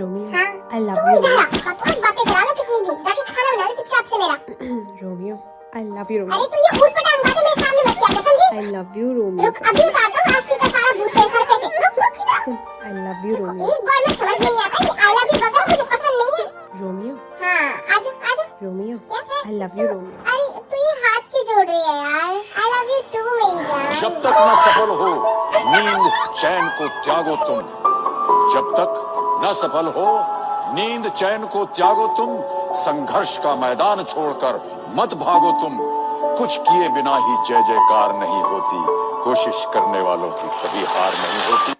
Romeo हाँ? I love तू you इधर आ, बकवास बातें करा लो कितनी भी, जाके खाना बना लो चुपचाप से मेरा। रोमियो आई लव यू अरे रोमियो तू ये ऊट-पटांग बातें मेरे सामने मत किया कर, समझी? आई लव यू रोमियो रुक अभी उतारता हूँ आशिकी का सारा भूत तेरे सर पे से। रुक इधर। सुन आई लव यू रोमियो एक बार में समझ में नहीं आता कि आई लव यू का मुझे पसंद नहीं है। रोमियो हाँ आजा आजा। रोमियो क्या है? आई लव यू रोमियो अरे तू ये हाथ क्यों जोड़ रही है यार? आई लव यू टू मेरी जान। जब तक न सफल हो नींद चैन को त्यागो तुम, जब तक न सफल हो नींद चैन को त्यागो तुम, संघर्ष का मैदान छोड़कर मत भागो तुम, कुछ किए बिना ही जय जयकार नहीं होती, कोशिश करने वालों की कभी हार नहीं होती।